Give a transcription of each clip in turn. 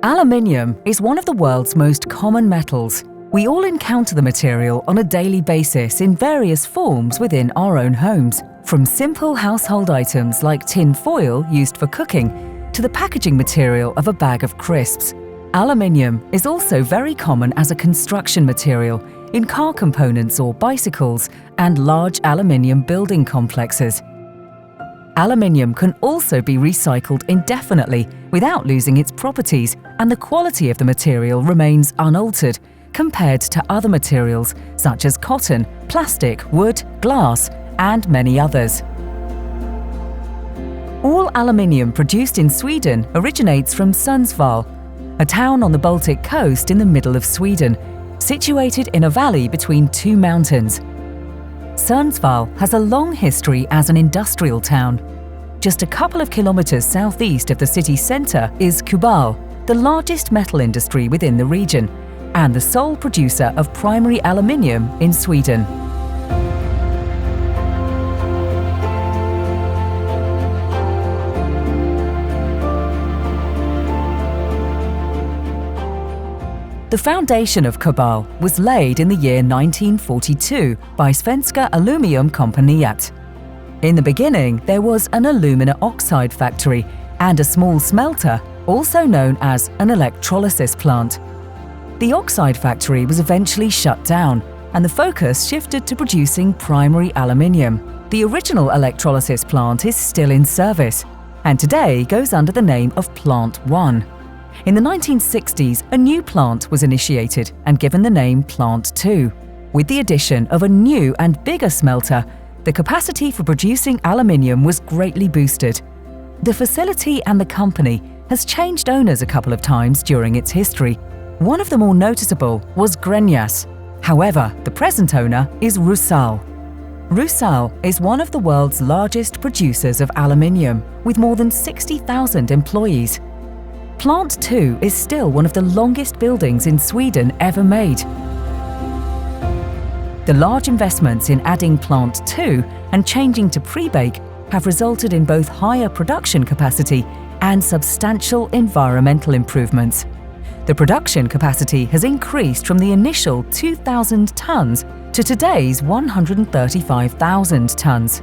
Aluminium is one of the world's most common metals. We all encounter the material on a daily basis in various forms within our own homes, from simple household items like tin foil used for cooking to the packaging material of a bag of crisps. Aluminium is also very common as a construction material in car components or bicycles and large aluminium building complexes. Aluminium can also be recycled indefinitely without losing its properties, and the quality of the material remains unaltered compared to other materials such as cotton, plastic, wood, glass, and many others. All aluminium produced in Sweden originates from Sundsvall, a town on the Baltic coast in the middle of Sweden, situated in a valley between two mountains. Sundsvall has a long history as an industrial town. Just a couple of kilometers southeast of the city centre is Kubal, the largest metal industry within the region, and the sole producer of primary aluminium in Sweden. The foundation of Kubal was laid in the year 1942 by Svenska Aluminiumkompaniet. In the beginning, there was an alumina oxide factory and a small smelter, also known as an electrolysis plant. The oxide factory was eventually shut down, and the focus shifted to producing primary aluminium. The original electrolysis plant is still in service, and today goes under the name of Plant 1. In the 1960s, a new plant was initiated and given the name Plant 2. With the addition of a new and bigger smelter, the capacity for producing aluminium was greatly boosted. The facility and the company has changed owners a couple of times during its history. One of the more noticeable was Gränges. However, the present owner is RUSAL. RUSAL is one of the world's largest producers of aluminium, with more than 60,000 employees. Plant 2 is still one of the longest buildings in Sweden ever made. The large investments in adding Plant 2 and changing to pre-bake have resulted in both higher production capacity and substantial environmental improvements. The production capacity has increased from the initial 2,000 tons to today's 135,000 tons.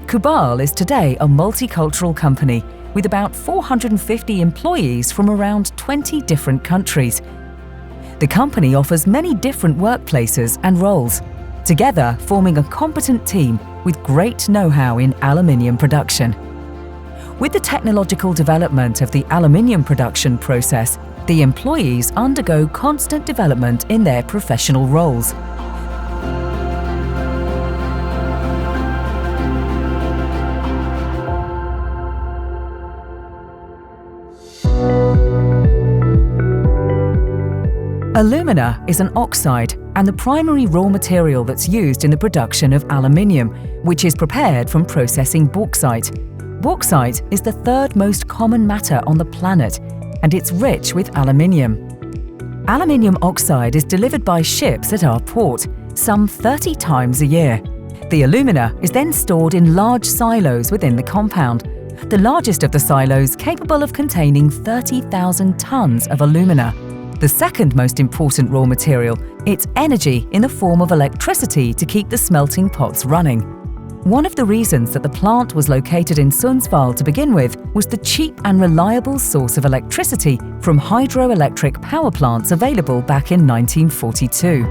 Kubal is today a multicultural company with about 450 employees from around 20 different countries. The company offers many different workplaces and roles, together forming a competent team with great know-how in aluminium production. With the technological development of the aluminium production process, the employees undergo constant development in their professional roles. Alumina is an oxide and the primary raw material that's used in the production of aluminium, which is prepared from processing bauxite. Bauxite is the third most common matter on the planet, and it's rich with aluminium. Aluminium oxide is delivered by ships at our port, some 30 times a year. The alumina is then stored in large silos within the compound, the largest of the silos capable of containing 30,000 tons of alumina. The second most important raw material, it's energy in the form of electricity to keep the smelting pots running. One of the reasons that the plant was located in Sundsvall to begin with was the cheap and reliable source of electricity from hydroelectric power plants available back in 1942.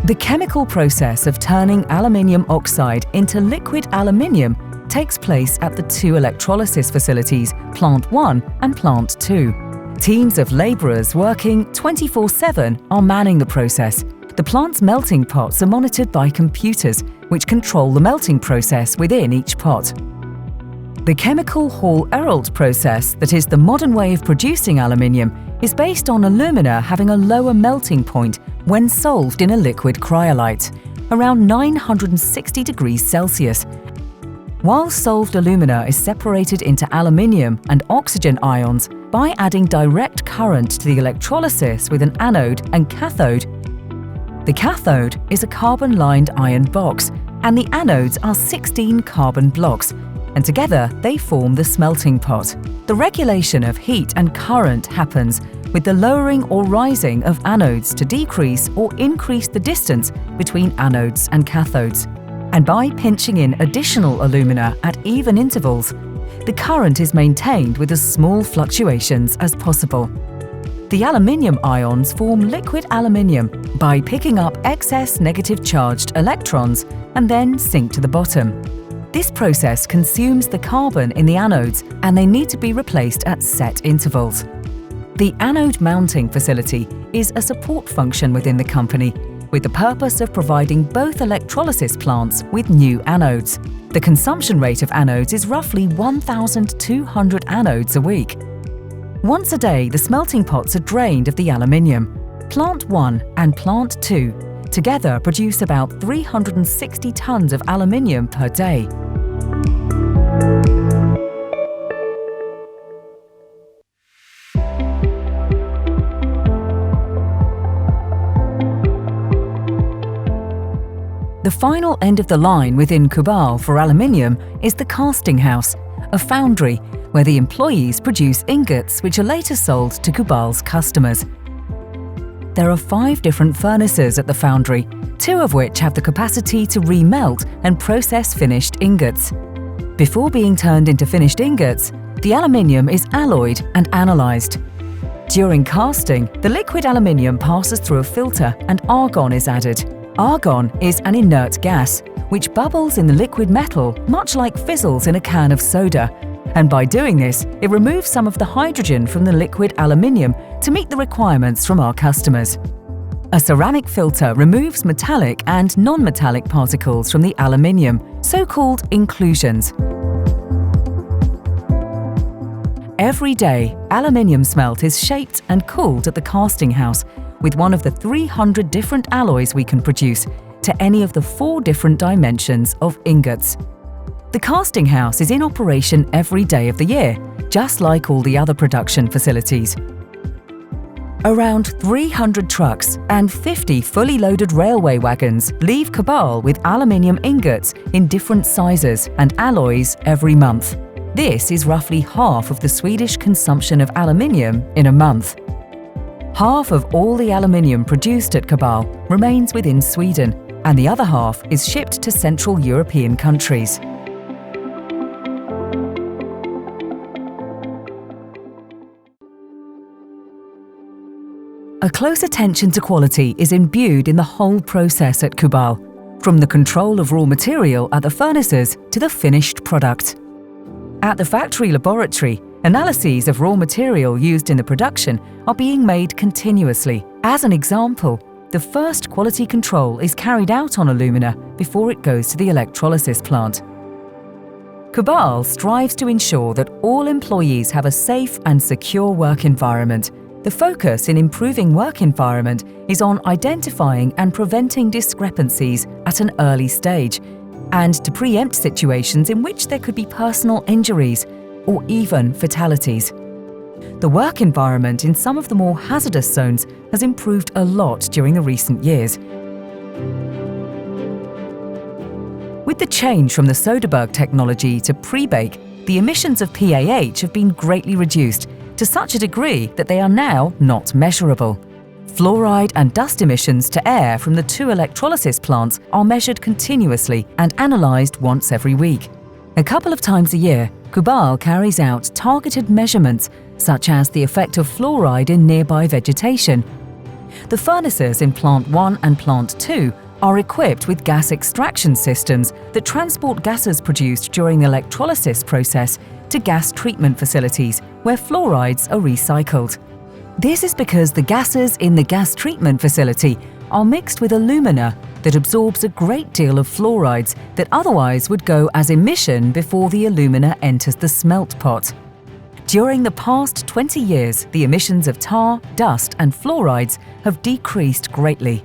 The chemical process of turning aluminium oxide into liquid aluminium takes place at the two electrolysis facilities, Plant 1 and Plant 2. Teams of labourers working 24/7 are manning the process. The plant's melting pots are monitored by computers, which control the melting process within each pot. The chemical Hall-Héroult process, that is the modern way of producing aluminium, is based on alumina having a lower melting point when solved in a liquid cryolite, around 960 degrees Celsius. While solved alumina is separated into aluminium and oxygen ions by adding direct current to the electrolysis with an anode and cathode. The cathode is a carbon-lined iron box, and the anodes are 16 carbon blocks, and together they form the smelting pot. The regulation of heat and current happens with the lowering or rising of anodes to decrease or increase the distance between anodes and cathodes. And by pinching in additional alumina at even intervals, the current is maintained with as small fluctuations as possible. The aluminium ions form liquid aluminium by picking up excess negative charged electrons and then sink to the bottom. This process consumes the carbon in the anodes, and they need to be replaced at set intervals. The anode mounting facility is a support function within the company with the purpose of providing both electrolysis plants with new anodes. The consumption rate of anodes is roughly 1,200 anodes a week. Once a day, the smelting pots are drained of the aluminium. Plant 1 and Plant 2 together produce about 360 tons of aluminium per day. The final end of the line within Kubal for aluminium is the casting house, a foundry where the employees produce ingots which are later sold to Kubal's customers. There are 5 different furnaces at the foundry, 2 of which have the capacity to remelt and process finished ingots. Before being turned into finished ingots, the aluminium is alloyed and analyzed. During casting, the liquid aluminium passes through a filter and argon is added. Argon is an inert gas, which bubbles in the liquid metal much like fizzles in a can of soda, and by doing this, it removes some of the hydrogen from the liquid aluminium to meet the requirements from our customers. A ceramic filter removes metallic and non-metallic particles from the aluminium, so-called inclusions. Every day, aluminium smelt is shaped and cooled at the casting house with one of the 300 different alloys we can produce to any of the 4 different dimensions of ingots. The casting house is in operation every day of the year, just like all the other production facilities. Around 300 trucks and 50 fully loaded railway wagons leave Kubal with aluminium ingots in different sizes and alloys every month. This is roughly half of the Swedish consumption of aluminium in a month. Half of all the aluminium produced at Kubal remains within Sweden, and the other half is shipped to Central European countries. A close attention to quality is imbued in the whole process at Kubal, from the control of raw material at the furnaces to the finished product. At the factory laboratory, analyses of raw material used in the production are being made continuously. As an example, the first quality control is carried out on alumina before it goes to the electrolysis plant. Kubal strives to ensure that all employees have a safe and secure work environment. The focus in improving work environment is on identifying and preventing discrepancies at an early stage, and to preempt situations in which there could be personal injuries or even fatalities. The work environment in some of the more hazardous zones has improved a lot during the recent years. With the change from the Soderberg technology to pre-bake, the emissions of PAH have been greatly reduced to such a degree that they are now not measurable. Fluoride and dust emissions to air from the 2 electrolysis plants are measured continuously and analysed once every week. A couple of times a year, Kubal carries out targeted measurements such as the effect of fluoride in nearby vegetation. The furnaces in Plant 1 and Plant 2 are equipped with gas extraction systems that transport gases produced during the electrolysis process to gas treatment facilities where fluorides are recycled. This is because the gases in the gas treatment facility are mixed with alumina that absorbs a great deal of fluorides that otherwise would go as emission before the alumina enters the smelt pot. During the past 20 years, the emissions of tar, dust and fluorides have decreased greatly.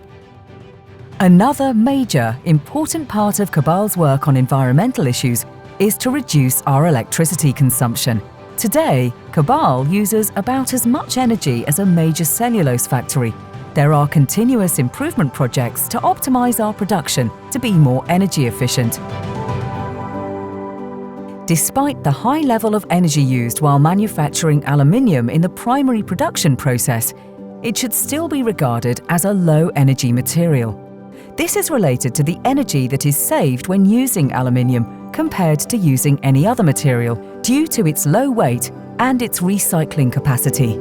Another major, important part of Kubal's work on environmental issues is to reduce our electricity consumption. Today, Kubal uses about as much energy as a major cellulose factory. There are continuous improvement projects to optimize our production to be more energy efficient. Despite the high level of energy used while manufacturing aluminium in the primary production process, it should still be regarded as a low-energy material. This is related to the energy that is saved when using aluminium compared to using any other material due to its low weight and its recycling capacity.